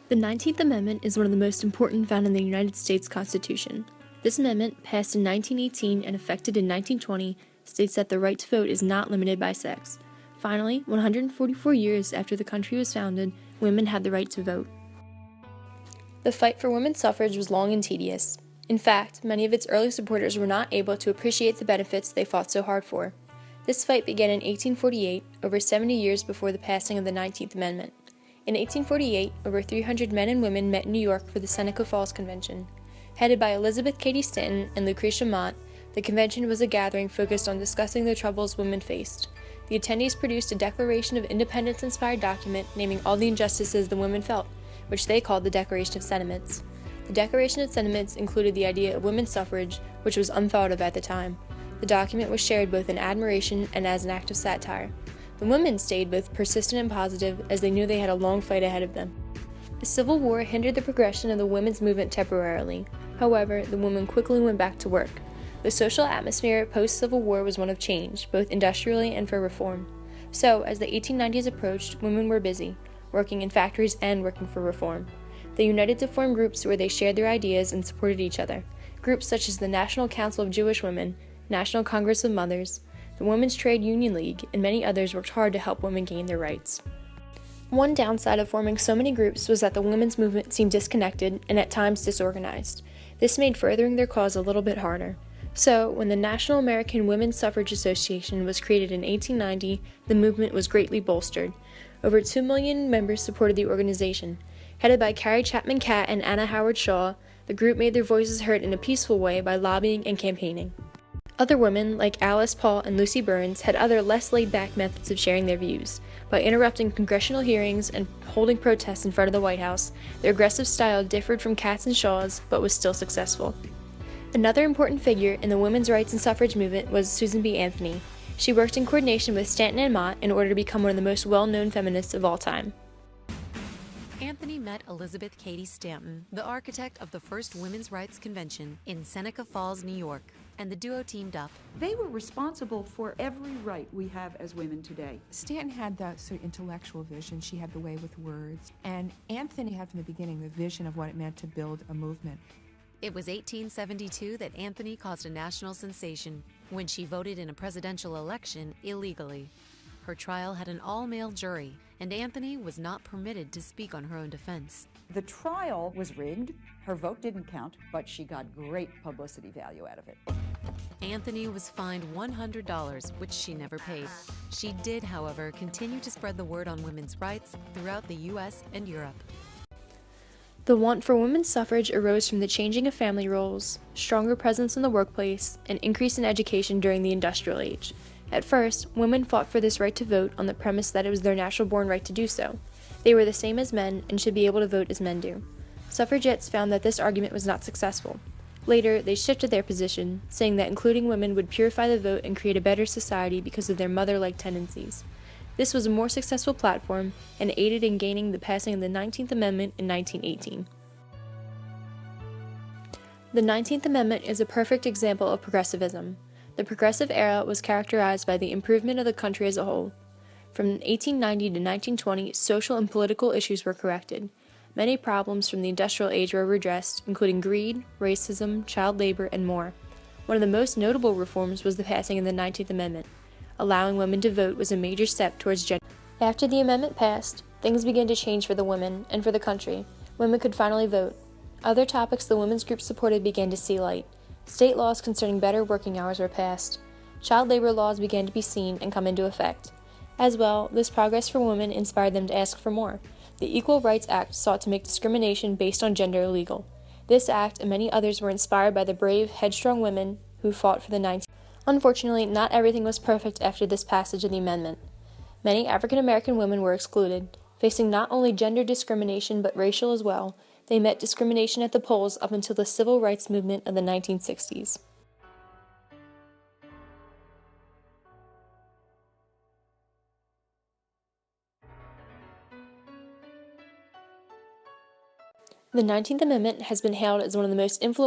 The 19th Amendment is one of the most important found in the United States Constitution. This amendment, passed in 1918 and effected in 1920, states that the right to vote is not limited by sex. Finally, 144 years after the country was founded, women had the right to vote. The fight for women's suffrage was long and tedious. In fact, many of its early supporters were not able to appreciate the benefits they fought so hard for. This fight began in 1848, over 70 years before the passing of the 19th Amendment. In 1848, over 300 men and women met in New York for the Seneca Falls Convention. Headed by Elizabeth Cady Stanton and Lucretia Mott, the convention was a gathering focused on discussing the troubles women faced. The attendees produced a Declaration of Independence-inspired document naming all the injustices the women felt, which they called the Declaration of Sentiments. The Declaration of Sentiments included the idea of women's suffrage, which was unthought of at the time. The document was shared both in admiration and as an act of satire. The women stayed both persistent and positive, as they knew they had a long fight ahead of them. The Civil War hindered the progression of the women's movement temporarily. However, the women quickly went back to work. The social atmosphere post-Civil War was one of change, both industrially and for reform. So, as the 1890s approached, women were busy, working in factories and working for reform. They united to form groups where they shared their ideas and supported each other. Groups such as the National Council of Jewish Women, National Congress of Mothers, the Women's Trade Union League, and many others worked hard to help women gain their rights. One downside of forming so many groups was that the women's movement seemed disconnected and at times disorganized. This made furthering their cause a little bit harder. So, when the National American Women's Suffrage Association was created in 1890, the movement was greatly bolstered. Over 2 million members supported the organization. Headed by Carrie Chapman Catt and Anna Howard Shaw, the group made their voices heard in a peaceful way by lobbying and campaigning. Other women, like Alice Paul and Lucy Burns, had other less laid-back methods of sharing their views. By interrupting congressional hearings and holding protests in front of the White House, their aggressive style differed from Catt's and Shaw's, but was still successful. Another important figure in the women's rights and suffrage movement was Susan B. Anthony. She worked in coordination with Stanton and Mott in order to become one of the most well-known feminists of all time. Anthony met Elizabeth Cady Stanton, the architect of the first Women's Rights Convention in Seneca Falls, New York, and the duo teamed up. They were responsible for every right we have as women today. Stanton had the sort of intellectual vision. She had the way with words. And Anthony had from the beginning the vision of what it meant to build a movement. It was 1872 that Anthony caused a national sensation when she voted in a presidential election illegally. Her trial had an all-male jury, and Anthony was not permitted to speak on her own defense. The trial was rigged. Her vote didn't count, but she got great publicity value out of it. Anthony was fined $100, which she never paid. She did, however, continue to spread the word on women's rights throughout the U.S. and Europe. The want for women's suffrage arose from the changing of family roles, stronger presence in the workplace, and increase in education during the industrial age. At first, women fought for this right to vote on the premise that it was their natural-born right to do so. They were the same as men and should be able to vote as men do. Suffragettes found that this argument was not successful. Later, they shifted their position, saying that including women would purify the vote and create a better society because of their mother-like tendencies. This was a more successful platform and aided in gaining the passing of the 19th Amendment in 1918. The 19th Amendment is a perfect example of progressivism. The progressive era was characterized by the improvement of the country as a whole. From 1890 to 1920, social and political issues were corrected. Many problems from the industrial age were redressed, including greed, racism, child labor, and more. One of the most notable reforms was the passing of the 19th Amendment. Allowing women to vote was a major step towards gender. After the amendment passed, things began to change for the women and for the country. Women could finally vote. Other topics the women's group supported began to see light. State laws concerning better working hours were passed. Child labor laws began to be seen and come into effect. As well, this progress for women inspired them to ask for more. The Equal Rights Act sought to make discrimination based on gender illegal. This act and many others were inspired by the brave, headstrong women who fought for the 19th. Unfortunately, not everything was perfect after this passage of the amendment. Many African American women were excluded, facing not only gender discrimination but racial as well. They met discrimination at the polls up until the civil rights movement of the 1960s. The 19th Amendment has been hailed as one of the most influential